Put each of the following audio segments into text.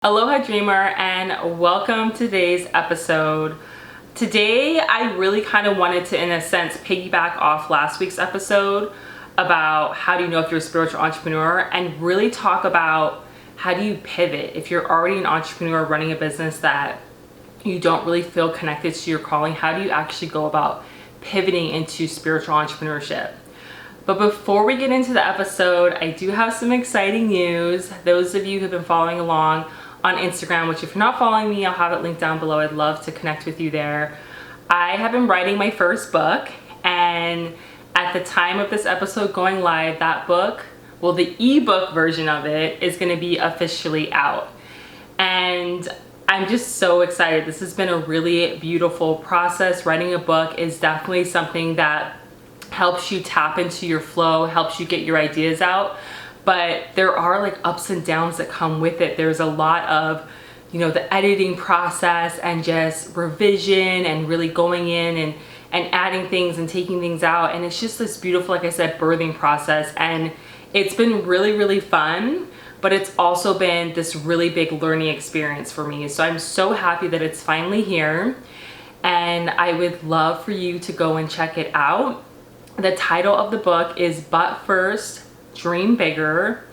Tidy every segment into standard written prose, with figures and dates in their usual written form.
Aloha Dreamer, and welcome to today's episode. Today I really kind of wanted to, in a sense, piggyback off last week's episode about how do you know if you're a spiritual entrepreneur, and really talk about how do you pivot if you're already an entrepreneur running a business that you don't really feel connected to your calling. How do you actually go about pivoting into spiritual entrepreneurship? But before we get into the episode, I do have some exciting news. Those of you who've been following along on Instagram, which if you're not following me, I'll have it linked down below. I'd love to connect with you there. I have been writing my first book, and at the time of this episode going live, that book, well, the ebook version of it is going to be officially out. And I'm just so excited. This has been a really beautiful process. Writing a book is definitely something that helps you tap into your flow, helps you get your ideas out. But there are like ups and downs that come with it. There's a lot of, the editing process and just revision and really going in and adding things and taking things out. And it's just this beautiful, like I said, birthing process. And it's been really, really fun, but it's also been this really big learning experience for me. So I'm so happy that it's finally here. And I would love for you to go and check it out. The title of the book is But First, Dream Bigger,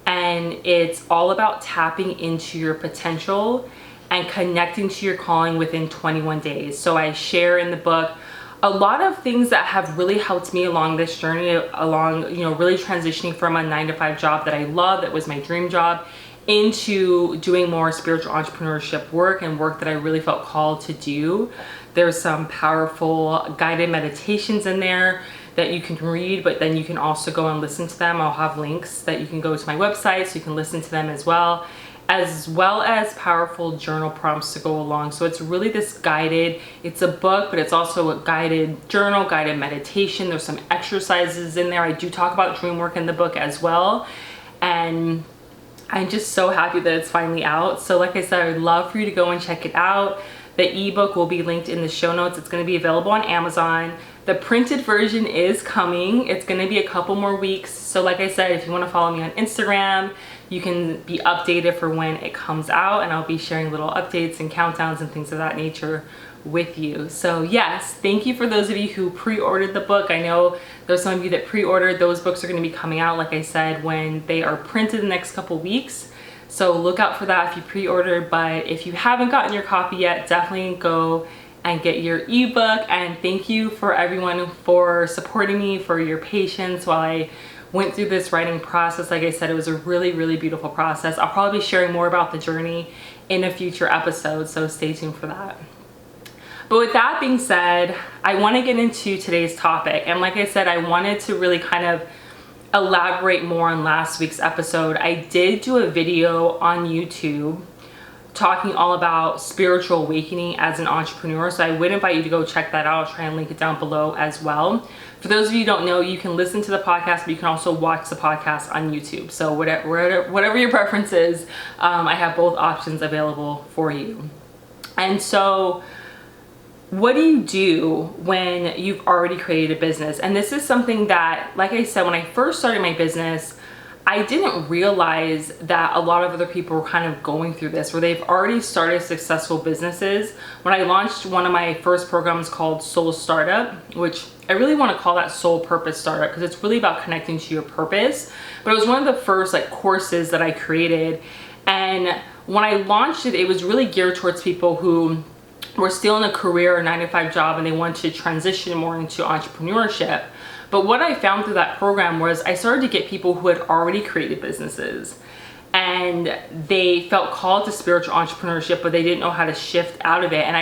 and it's all about tapping into your potential and connecting to your calling within 21 days. So I share in the book a lot of things that have really helped me along this journey, along really transitioning from a 9-to-5 job that I love, that was my dream job, into doing more spiritual entrepreneurship work and work that I really felt called to do. There's some powerful guided meditations in there that you can read, but then you can also go and listen to them. I'll have links that you can go to my website so you can listen to them as well as powerful journal prompts to go along. So it's really this guided, it's a book, but it's also a guided journal, guided meditation. There's some exercises in there. I do talk about dream work in the book as well. And I'm just so happy that it's finally out. So like I said, I would love for you to go and check it out. The ebook will be linked in the show notes. It's going to be available on Amazon. The printed version is coming. It's going to be a couple more weeks. So like I said, if you want to follow me on Instagram, you can be updated for when it comes out, and I'll be sharing little updates and countdowns and things of that nature with you. So yes, thank you for those of you who pre-ordered the book. I know there's some of you that pre-ordered. Those books are going to be coming out, like I said, when they are printed the next couple weeks. So look out for that if you pre-ordered. But if you haven't gotten your copy yet, definitely go and get your ebook. And thank you for everyone for supporting me, for your patience while I went through this writing process. Like I said, it was a really, really beautiful process. I'll probably be sharing more about the journey in a future episode, so stay tuned for that. But with that being said, I want to get into today's topic. And like I said, I wanted to really kind of elaborate more on last week's episode. I did do a video on YouTube talking all about spiritual awakening as an entrepreneur. So I would invite you to go check that out. I'll try and link it down below as well. For those of you who don't know, you can listen to the podcast, but you can also watch the podcast on YouTube. So whatever your preference is, I have both options available for you. And so what do you do when you've already created a business? And this is something that, like I said, when I first started my business, I didn't realize that a lot of other people were kind of going through this, where they've already started successful businesses. When I launched one of my first programs called Soul Startup, which I really want to call that Soul Purpose Startup, because it's really about connecting to your purpose. But it was one of the first courses that I created. And when I launched it, it was really geared towards people who were still in a career or 9-to-5 job and they wanted to transition more into entrepreneurship. But what I found through that program was I started to get people who had already created businesses and they felt called to spiritual entrepreneurship, but they didn't know how to shift out of it. And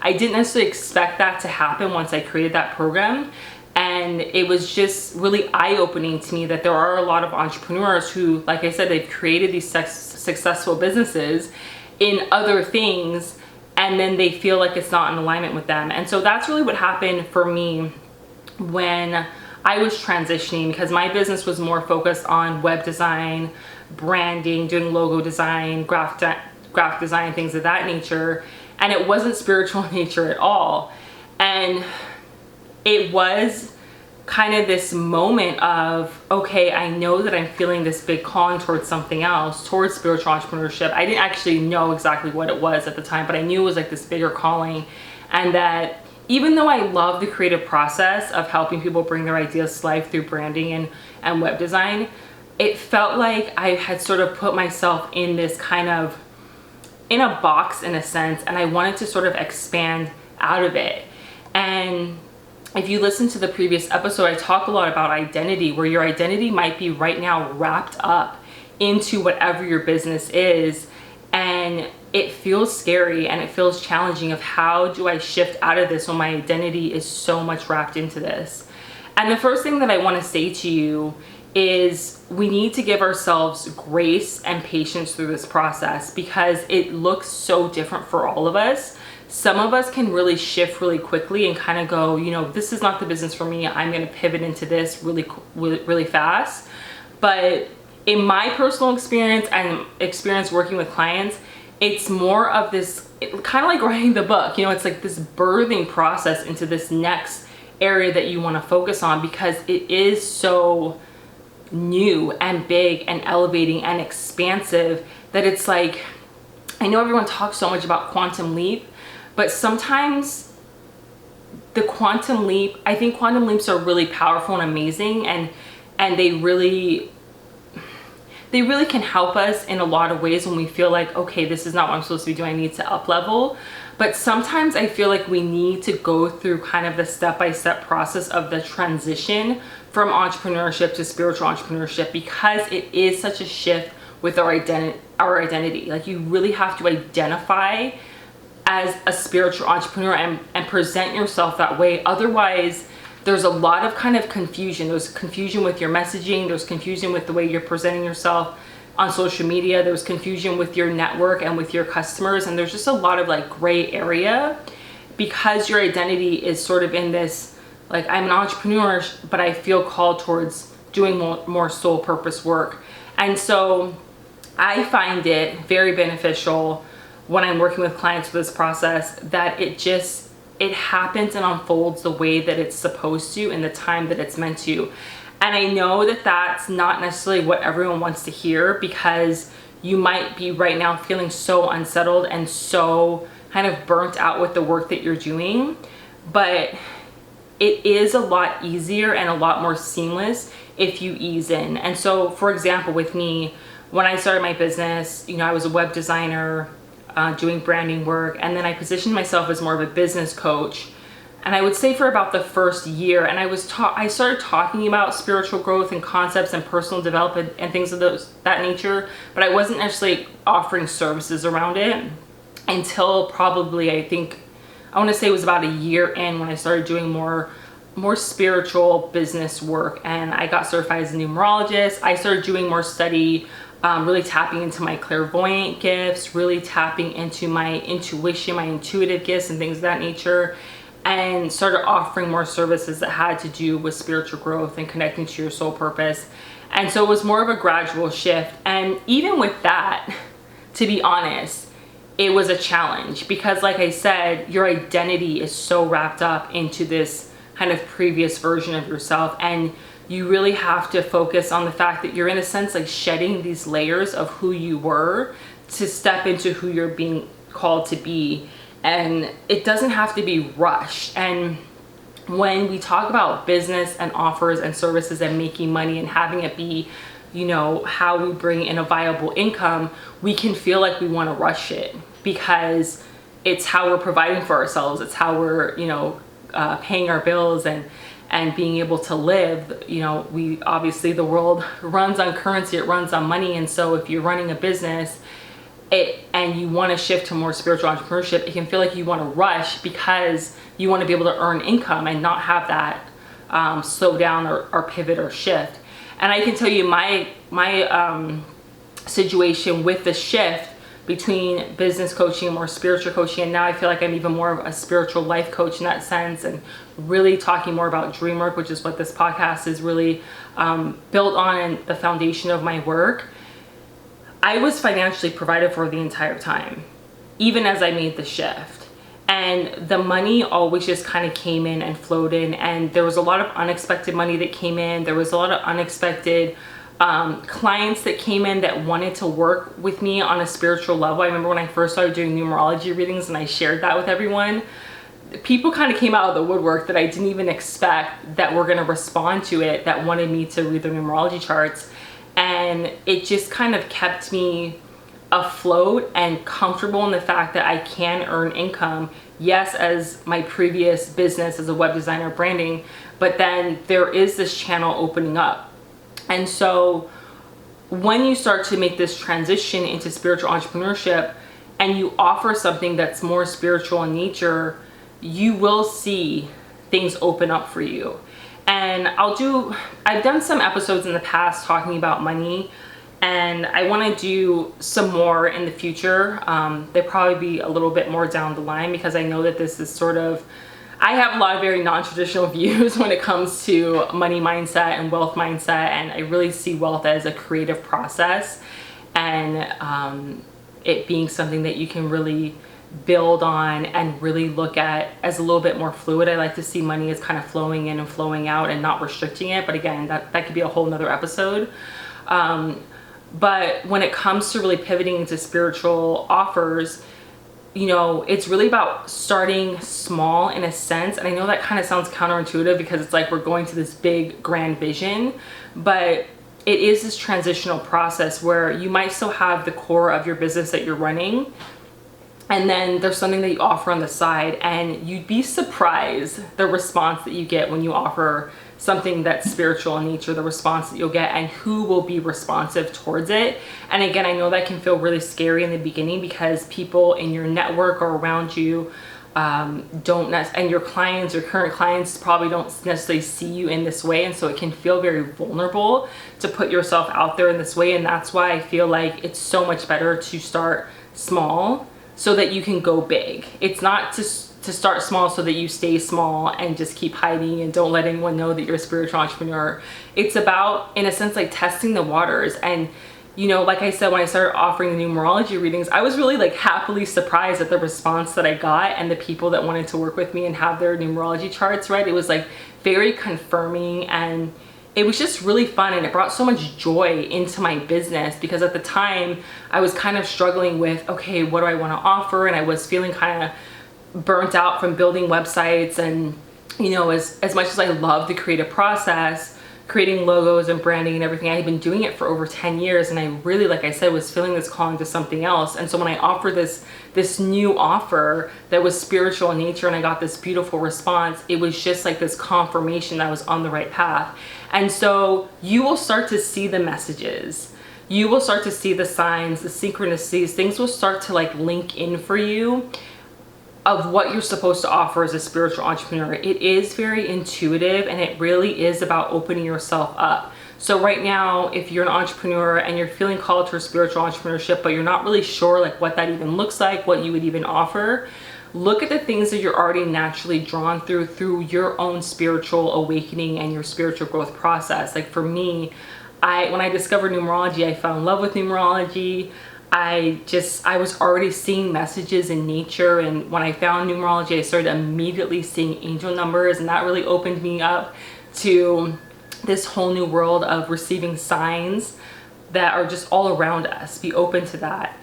I didn't necessarily expect that to happen once I created that program. And it was just really eye-opening to me that there are a lot of entrepreneurs who, like I said, they've created these successful businesses in other things, and then they feel like it's not in alignment with them. And so that's really what happened for me when I was transitioning, because my business was more focused on web design, branding, doing logo design, graphic design, things of that nature. And it wasn't spiritual in nature at all. And it was kind of this moment of, okay, I know that I'm feeling this big calling towards something else, towards spiritual entrepreneurship. I didn't actually know exactly what it was at the time, but I knew it was like this bigger calling. And that even though I love the creative process of helping people bring their ideas to life through branding and web design, it felt like I had sort of put myself in this kind of, in a box in a sense, and I wanted to sort of expand out of it. And if you listen to the previous episode, I talk a lot about identity, where your identity might be right now wrapped up into whatever your business is. And it feels scary and it feels challenging of, how do I shift out of this when my identity is so much wrapped into this? And the first thing that I want to say to you is, we need to give ourselves grace and patience through this process, because it looks so different for all of us. Some of us can really shift really quickly and kind of go, you know, this is not the business for me. I'm going to pivot into this really fast. But in my personal experience and experience working with clients, it's more of this, kind of like writing the book. You know, it's like this birthing process into this next area that you want to focus on, because it is so new and big and elevating and expansive that it's like, I know everyone talks so much about quantum leap, but sometimes the quantum leap, I think quantum leaps are really powerful and amazing, and they really can help us in a lot of ways when we feel like, okay, this is not what I'm supposed to be doing, I need to up level. But sometimes I feel like we need to go through kind of the step-by-step process of the transition from entrepreneurship to spiritual entrepreneurship, because it is such a shift with our identity. Like, you really have to identify as a spiritual entrepreneur and present yourself that way. Otherwise, there's a lot of kind of confusion. There's confusion with your messaging. There's confusion with the way you're presenting yourself on social media. There's confusion with your network and with your customers. And there's just a lot of like gray area, because your identity is sort of in this, like, I'm an entrepreneur, but I feel called towards doing more soul purpose work. And so I find it very beneficial when I'm working with clients for this process, that it happens and unfolds the way that it's supposed to in the time that it's meant to. And I know that that's not necessarily what everyone wants to hear, because you might be right now feeling so unsettled and so kind of burnt out with the work that you're doing. But it is a lot easier and a lot more seamless if you ease in. And so, for example, with me, when I started my business, you know, I was a web designer, doing branding work, and then I positioned myself as more of a business coach. And I would say for about the first year, and I started talking about spiritual growth and concepts and personal development and things of that nature, but I wasn't actually offering services around it until probably, I want to say it was about a year in, when I started doing more spiritual business work, and I got certified as a numerologist. I started doing more study, really tapping into my clairvoyant gifts, really tapping into my intuition, my intuitive gifts and things of that nature, and started offering more services that had to do with spiritual growth and connecting to your soul purpose. And so it was more of a gradual shift. And even with that, to be honest, it was a challenge, because like I said, your identity is so wrapped up into this kind of previous version of yourself, and you really have to focus on the fact that you're, in a sense, like shedding these layers of who you were to step into who you're being called to be. And it doesn't have to be rushed. And when we talk about business and offers and services and making money and having it be, you know, how we bring in a viable income, we can feel like we want to rush it, because it's how we're providing for ourselves. It's how we're, you know, paying our bills and being able to live. You know, we obviously, the world runs on currency, it runs on money. And so if you're running a business and you want to shift to more spiritual entrepreneurship, it can feel like you want to rush, because you want to be able to earn income and not have that slow down or pivot or shift. And I can tell you my situation with the shift between business coaching and more spiritual coaching, and now I feel like I'm even more of a spiritual life coach in that sense, and really talking more about dream work, which is what this podcast is really built on, and the foundation of my work. I was financially provided for the entire time, even as I made the shift. And the money always just kind of came in and flowed in, and there was a lot of unexpected money that came in. There was a lot of unexpected clients that came in that wanted to work with me on a spiritual level. I remember when I first started doing numerology readings and I shared that with everyone, people kind of came out of the woodwork that I didn't even expect that were going to respond to it, that wanted me to read their numerology charts. And it just kind of kept me afloat and comfortable in the fact that I can earn income. Yes, as my previous business as a web designer branding, but then there is this channel opening up. And so when you start to make this transition into spiritual entrepreneurship and you offer something that's more spiritual in nature, you will see things open up for you. And I've done some episodes in the past talking about money, and I want to do some more in the future. They'll probably be a little bit more down the line, because I know that this is I have a lot of very non-traditional views when it comes to money mindset and wealth mindset, and I really see wealth as a creative process, and it being something that you can really build on and really look at as a little bit more fluid. I like to see money as kind of flowing in and flowing out and not restricting it, but again, that could be a whole nother episode. But when it comes to really pivoting into spiritual offers, it's really about starting small in a sense. And I know that kind of sounds counterintuitive, because it's like we're going to this big grand vision, but it is this transitional process where you might still have the core of your business that you're running, and then there's something that you offer on the side, and you'd be surprised the response that you get when you offer something that's spiritual in nature, the response that you'll get, and who will be responsive towards it. And again, I know that can feel really scary in the beginning, because people in your network or around you and your clients, your current clients, probably don't necessarily see you in this way, and so it can feel very vulnerable to put yourself out there in this way. And that's why I feel like it's so much better to start small so that you can go big. It's not to start small so that you stay small and just keep hiding and don't let anyone know that you're a spiritual entrepreneur. It's about, in a sense, like testing the waters. And like I said, when I started offering the numerology readings, I was really happily surprised at the response that I got and the people that wanted to work with me and have their numerology charts read. It was very confirming, and it was just really fun, and it brought so much joy into my business, because at the time I was kind of struggling with, okay, what do I want to offer? And I was feeling kind of burnt out from building websites, and as much as I love the creative process, creating logos and branding and everything, I had been doing it for over 10 years, and I really, like I said, was feeling this calling to something else. And so when I offered this new offer that was spiritual in nature, and I got this beautiful response, it was just like this confirmation that I was on the right path. And so you will start to see the messages, you will start to see the signs, the synchronicities, things will start to link in for you of what you're supposed to offer as a spiritual entrepreneur. It is very intuitive, and it really is about opening yourself up. So right now, if you're an entrepreneur and you're feeling called to spiritual entrepreneurship, but you're not really sure what that even looks like, what you would even offer, look at the things that you're already naturally drawn through your own spiritual awakening and your spiritual growth process. For me, when I discovered numerology, I fell in love with numerology. I was already seeing messages in nature, and when I found numerology, I started immediately seeing angel numbers, and that really opened me up to this whole new world of receiving signs that are just all around us. Be open to that.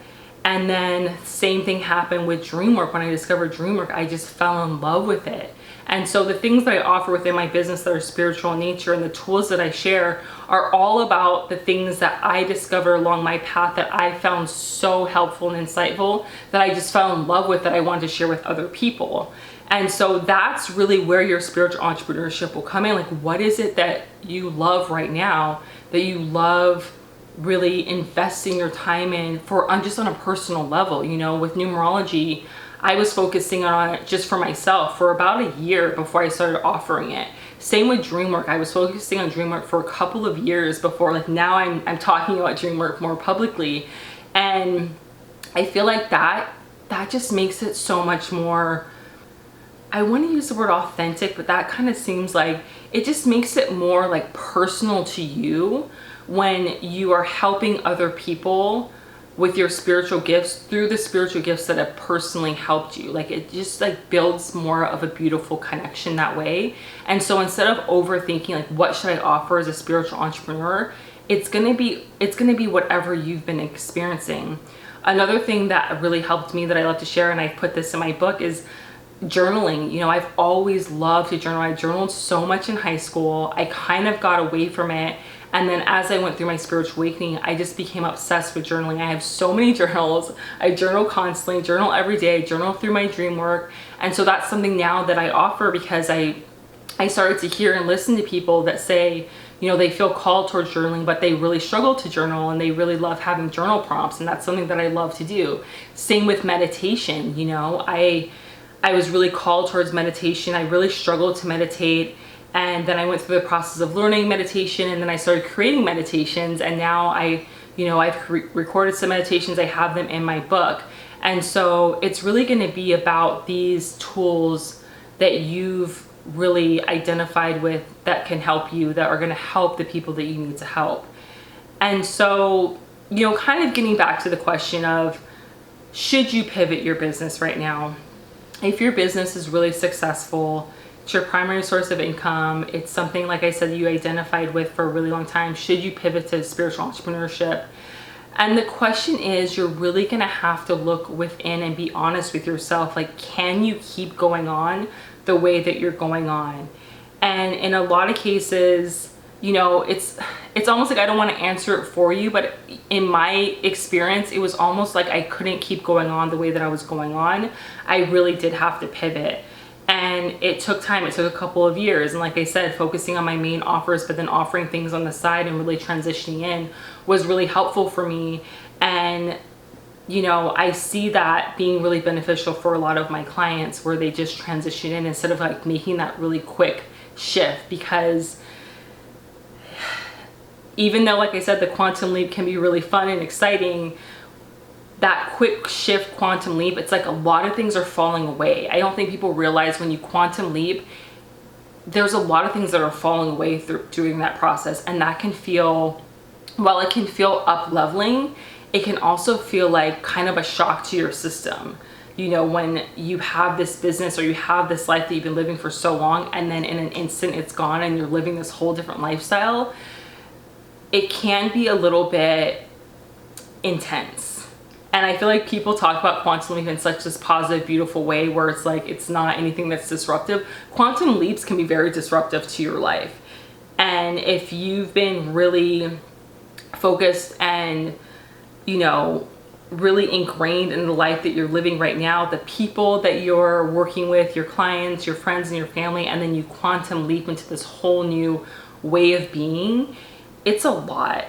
And then same thing happened with dream work. When I discovered dream work, I just fell in love with it. And so the things that I offer within my business that are spiritual in nature, and the tools that I share, are all about the things that I discovered along my path that I found so helpful and insightful, that I just fell in love with, that I wanted to share with other people. And so that's really where your spiritual entrepreneurship will come in. What is it that you love right now, that you love really investing your time in just on a personal level? With numerology, I was focusing on it just for myself for about a year before I started offering it. Same with dream work. I was focusing on dream work for a couple of years before, now I'm talking about dream work more publicly. And I feel like that just makes it so much more, I want to use the word authentic, but that kind of seems like it just makes it more personal to you when you are helping other people with your spiritual gifts through the spiritual gifts that have personally helped you. Like it just like builds more of a beautiful connection that way. And so instead of overthinking like what should I offer as a spiritual entrepreneur, it's gonna be whatever you've been experiencing. Another thing that really helped me that I love to share, and I put this in my book, is journaling. You know, I've always loved to journal. I journaled so much in high school. I kind of got away from it. And then as I went through my spiritual awakening, I just became obsessed with journaling. I have so many journals. I journal constantly, journal every day, journal through my dream work. And so that's something now that I offer, because I started to hear and listen to people that say, you know, they feel called towards journaling, but they really struggle to journal, and they really love having journal prompts. And that's something that I love to do. Same with meditation. You know, I was really called towards meditation. I really struggled to meditate. And then I went through the process of learning meditation, and then I started creating meditations. And now I've recorded some meditations. I have them in my book. And so it's really going to be about these tools that you've really identified with that can help you, that are going to help the people that you need to help. And so, you know, kind of getting back to the question of, should you pivot your business right now? If your business is really successful, it's your primary source of income, it's something, like I said, you identified with for a really long time, should you pivot to spiritual entrepreneurship? And the question is, you're really gonna have to look within and be honest with yourself. Like, can you keep going on the way that you're going on? And in a lot of cases, you know, it's almost like I don't want to answer it for you, but in my experience, it was almost like I couldn't keep going on the way that I was going on. I really did have to pivot. And it took time. It took a couple of years. And like I said, focusing on my main offers, but then offering things on the side and really transitioning in was really helpful for me. And, you know, I see that being really beneficial for a lot of my clients, where they just transition in instead of like making that really quick shift. Because even though, like I said, the quantum leap can be really fun and exciting, that quick shift quantum leap, it's like a lot of things are falling away. I don't think people realize when you quantum leap, there's a lot of things that are falling away through during that process. And that can feel, while it can feel up leveling, it can also feel like kind of a shock to your system. You know, when you have this business or you have this life that you've been living for so long, and then in an instant it's gone and you're living this whole different lifestyle, it can be a little bit intense. And I feel like people talk about quantum leap in such this positive, beautiful way, where it's like, it's not anything that's disruptive. Quantum leaps can be very disruptive to your life. And if you've been really focused and, you know, really ingrained in the life that you're living right now, the people that you're working with, your clients, your friends, and your family, and then you quantum leap into this whole new way of being, it's a lot.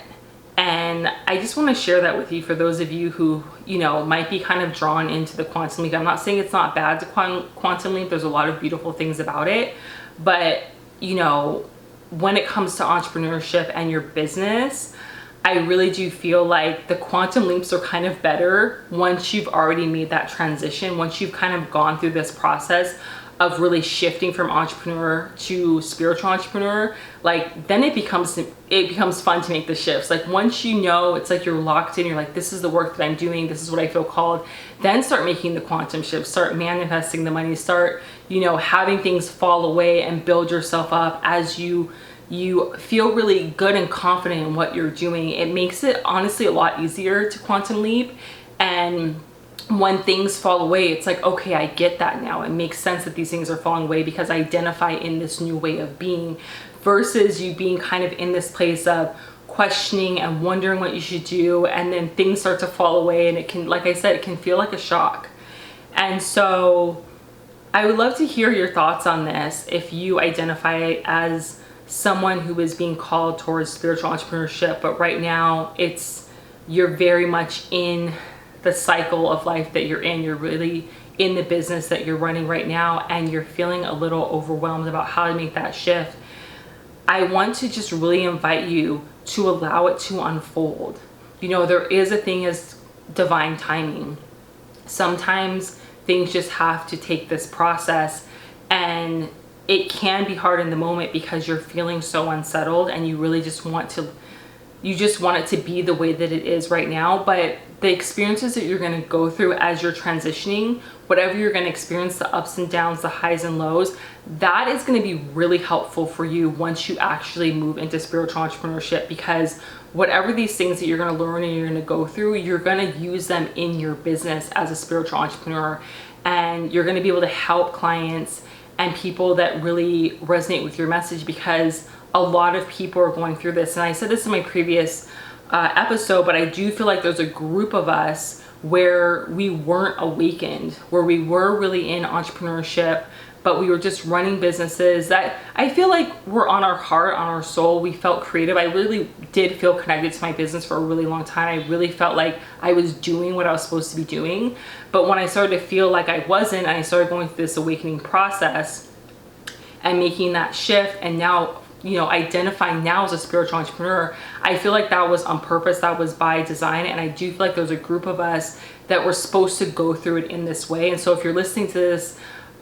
And I just want to share that with you for those of you who, you know, might be kind of drawn into the quantum leap. I'm not saying it's not bad to quantum leap. There's a lot of beautiful things about it. But, you know, when it comes to entrepreneurship and your business, I really do feel like the quantum leaps are kind of better once you've already made that transition, once you've kind of gone through this process of really shifting from entrepreneur to spiritual entrepreneur. Like, then it becomes fun to make the shifts. Like, once you know, it's like you're locked in, you're like, this is the work that I'm doing, this is what I feel called, then start making the quantum shift, start manifesting the money, start, you know, having things fall away and build yourself up as you feel really good and confident in what you're doing. It makes it honestly a lot easier to quantum leap. And when things fall away, it's like, okay, I get that now. It makes sense that these things are falling away because I identify in this new way of being, versus you being kind of in this place of questioning and wondering what you should do, and then things start to fall away, and it can, like I said, it can feel like a shock. And so I would love to hear your thoughts on this. If you identify as someone who is being called towards spiritual entrepreneurship, but right now you're very much in the cycle of life that you're in. You're really in the business that you're running right now, and you're feeling a little overwhelmed about how to make that shift. I want to just really invite you to allow it to unfold. You know, there is a thing as divine timing. Sometimes things just have to take this process, and it can be hard in the moment because you're feeling so unsettled and you really just want to you just want it to be the way that it is right now. But the experiences that you're going to go through as you're transitioning, whatever you're going to experience, the ups and downs, the highs and lows, that is going to be really helpful for you once you actually move into spiritual entrepreneurship, because whatever these things that you're going to learn and you're going to go through, you're going to use them in your business as a spiritual entrepreneur, and you're going to be able to help clients and people that really resonate with your message, because a lot of people are going through this. And I said this in my previous episode, but I do feel like there's a group of us where we weren't awakened, where we were really in entrepreneurship, but we were just running businesses that I feel like were on our heart, on our soul. We felt creative. I really did feel connected to my business for a really long time. I really felt like I was doing what I was supposed to be doing. But when I started to feel like I wasn't, and I started going through this awakening process and making that shift, and now, you know, identifying now as a spiritual entrepreneur, I feel like that was on purpose, that was by design. And I do feel like there's a group of us that were supposed to go through it in this way. And so if you're listening to this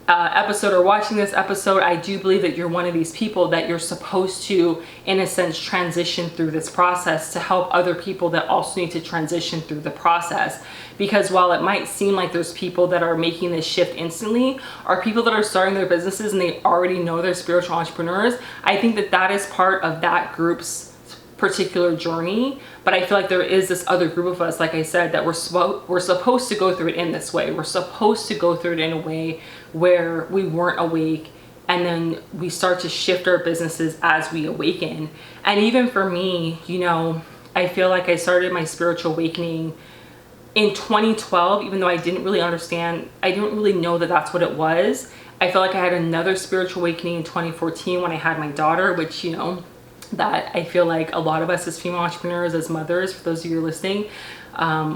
episode or watching this episode, I do believe that you're one of these people that you're supposed to, in a sense, transition through this process to help other people that also need to transition through the process. Because while it might seem like there's people that are making this shift instantly, or people that are starting their businesses and they already know they're spiritual entrepreneurs, I think that that is part of that group's particular journey. But I feel like there is this other group of us, like I said, that we're supposed to go through it in this way. We're supposed to go through it in a way where we weren't awake, and then we start to shift our businesses as we awaken. And even for me, you know, I feel like I started my spiritual awakening in 2012, even though I didn't really understand, I didn't really know that that's what it was. I felt like I had another spiritual awakening in 2014 when I had my daughter, which, you know, that I feel like a lot of us as female entrepreneurs, as mothers, for those of you who are listening,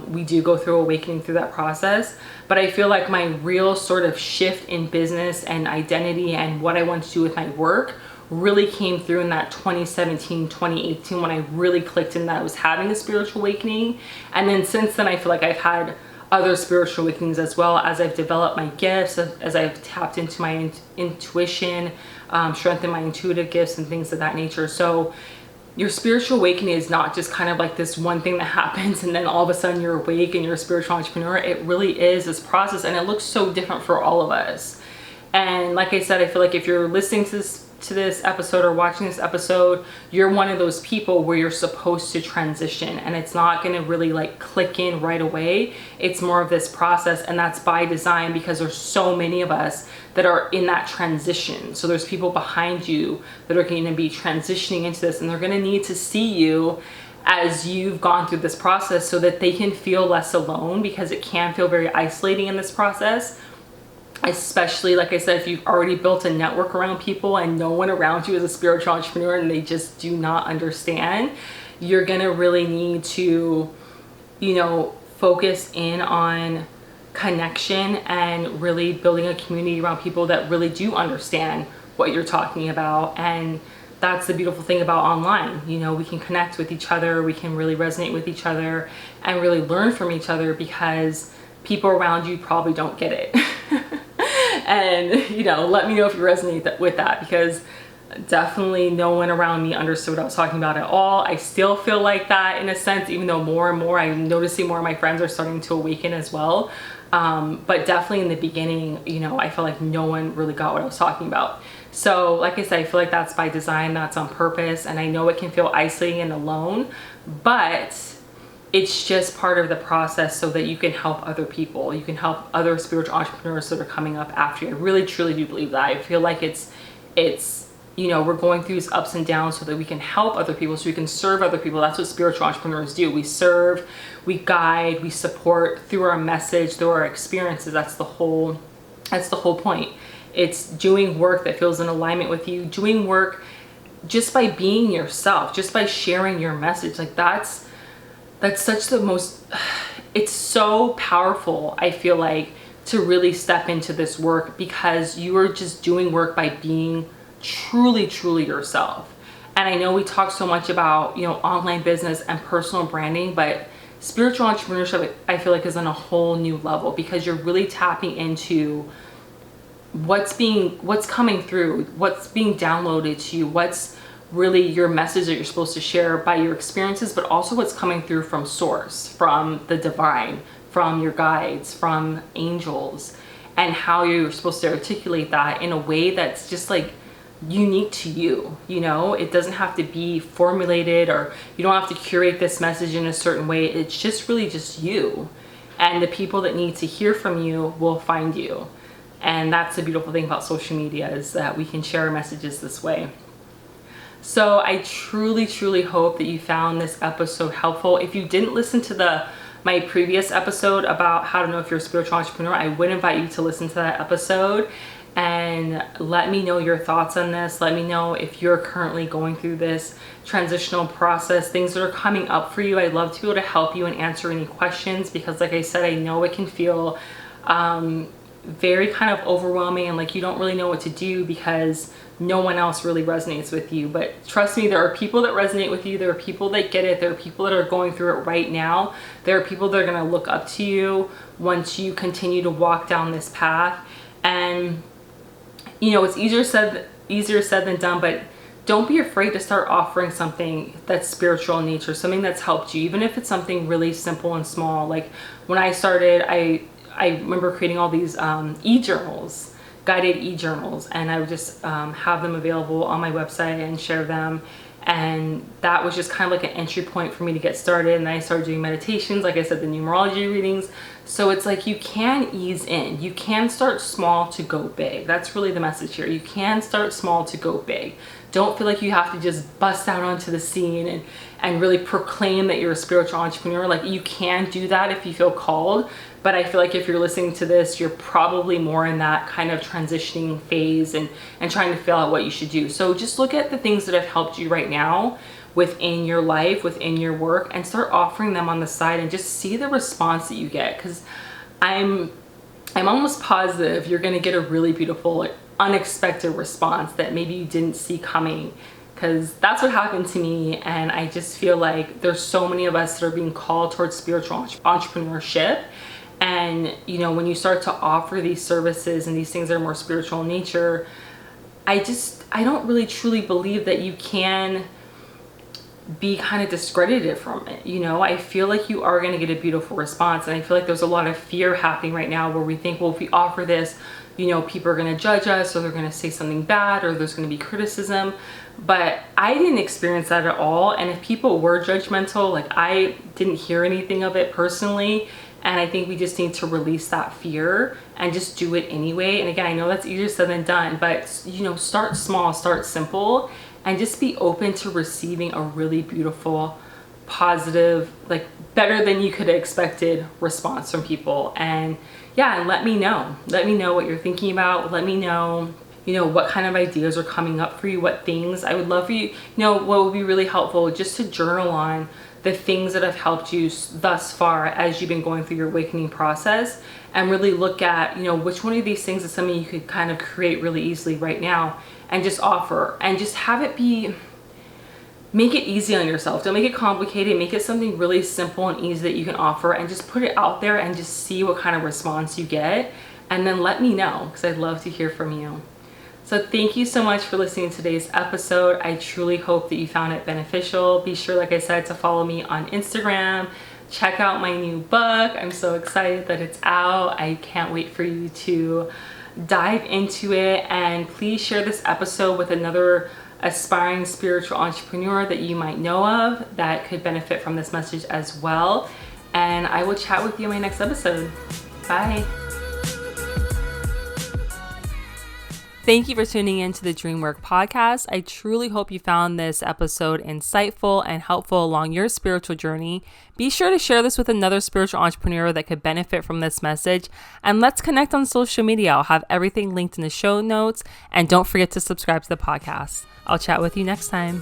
we do go through awakening through that process. But I feel like my real sort of shift in business and identity and what I want to do with my work really came through in that 2017, 2018, when I really clicked in that I was having a spiritual awakening. And then since then, I feel like I've had other spiritual awakenings as well, as I've developed my gifts, as I've tapped into my intuition, strengthened my intuitive gifts and things of that nature. So your spiritual awakening is not just kind of like this one thing that happens and then all of a sudden you're awake and you're a spiritual entrepreneur. It really is this process, and it looks so different for all of us. And like I said, I feel like if you're listening to this episode or watching this episode, you're one of those people where you're supposed to transition, and it's not going to really like click in right away. It's more of this process, and that's by design, because there's so many of us that are in that transition. So there's people behind you that are going to be transitioning into this, and they're going to need to see you as you've gone through this process so that they can feel less alone, because it can feel very isolating in this process. Especially, like I said, if you've already built a network around people and no one around you is a spiritual entrepreneur and they just do not understand, you're gonna really need to, you know, focus in on connection and really building a community around people that really do understand what you're talking about. And that's the beautiful thing about online. You know, we can connect with each other, we can really resonate with each other and really learn from each other, because people around you probably don't get it. And, you know, let me know if you resonate with that, because definitely no one around me understood what I was talking about at all. I still feel like that in a sense, even though more and more I'm noticing more of my friends are starting to awaken as well. But definitely in the beginning, you know, I feel like no one really got what I was talking about. So like I said, I feel like that's by design, that's on purpose. And I know it can feel isolating and alone, but it's just part of the process so that you can help other people. You can help other spiritual entrepreneurs that are coming up after you. I really, truly do believe that. I feel like it's, you know, we're going through these ups and downs so that we can help other people, so we can serve other people. That's what spiritual entrepreneurs do. We serve, we guide, we support through our message, through our experiences. That's the whole point. It's doing work that feels in alignment with you, doing work just by being yourself, just by sharing your message. Like that's such the most, it's so powerful, I feel like, to really step into this work, because you are just doing work by being truly, truly yourself. And I know we talk so much about, you know, online business and personal branding, but spiritual entrepreneurship, I feel like, is on a whole new level, because you're really tapping into what's coming through, what's being downloaded to you, what's really your message that you're supposed to share by your experiences, but also what's coming through from source, from the divine, from your guides, from angels, and how you're supposed to articulate that in a way that's just like unique to you. You know, it doesn't have to be formulated, or you don't have to curate this message in a certain way. It's just really just you, and the people that need to hear from you will find you. And that's the beautiful thing about social media, is that we can share our messages this way. So I truly, truly hope that you found this episode helpful. If you didn't listen to my previous episode about how to know if you're a spiritual entrepreneur, I would invite you to listen to that episode and let me know your thoughts on this. Let me know if you're currently going through this transitional process, things that are coming up for you. I'd love to be able to help you and answer any questions, because like I said, I know it can feel very kind of overwhelming and like you don't really know what to do because no one else really resonates with you. But trust me, there are people that resonate with you. There are people that get it. There are people that are going through it right now. There are people that are going to look up to you once you continue to walk down this path. And you know, it's easier said than done, but don't be afraid to start offering something that's spiritual in nature, something that's helped you, even if it's something really simple and small. Like when I started, I remember creating all these e-journals, guided e-journals, and I would just have them available on my website and share them. And that was just kind of like an entry point for me to get started. And then I started doing meditations, like I said, the numerology readings. So it's like you can ease in. You can start small to go big. That's really the message here. You can start small to go big. Don't feel like you have to just bust out onto the scene and really proclaim that you're a spiritual entrepreneur. Like you can do that if you feel called. But I feel like if you're listening to this, you're probably more in that kind of transitioning phase and trying to figure out what you should do. So just look at the things that have helped you right now within your life, within your work, and start offering them on the side and just see the response that you get. Because I'm almost positive you're going to get a really beautiful, like, unexpected response that maybe you didn't see coming. Because that's what happened to me. And I just feel like there's so many of us that are being called towards spiritual entrepreneurship. And you know, when you start to offer these services and these things that are more spiritual in nature, I don't really truly believe that you can be kind of discredited from it. You know, I feel like you are going to get a beautiful response. And I feel like there's a lot of fear happening right now where we think, well, if we offer this, you know, people are going to judge us, or they're going to say something bad, or there's going to be criticism. But I didn't experience that at all. And if people were judgmental, like I didn't hear anything of it personally. And I think we just need to release that fear and just do it anyway. And again, I know that's easier said than done, but you know, start small, start simple, and just be open to receiving a really beautiful, positive, like better than you could have expected response from people. And yeah, and let me know what you're thinking about. Let me know, you know, what kind of ideas are coming up for you, what things. I would love for you, you know, what would be really helpful just to journal on the things that have helped you thus far as you've been going through your awakening process, and really look at, you know, which one of these things is something you could kind of create really easily right now and just offer, and just have it be, make it easy on yourself. Don't make it complicated. Make it something really simple and easy that you can offer, and just put it out there and just see what kind of response you get. And then let me know, because I'd love to hear from you. So thank you so much for listening to today's episode. I truly hope that you found it beneficial. Be sure, like I said, to follow me on Instagram. Check out my new book. I'm so excited that it's out. I can't wait for you to dive into it. And please share this episode with another aspiring spiritual entrepreneur that you might know of that could benefit from this message as well. And I will chat with you in my next episode. Bye. Thank you for tuning in to the Dream Work podcast. I truly hope you found this episode insightful and helpful along your spiritual journey. Be sure to share this with another spiritual entrepreneur that could benefit from this message. And let's connect on social media. I'll have everything linked in the show notes. And don't forget to subscribe to the podcast. I'll chat with you next time.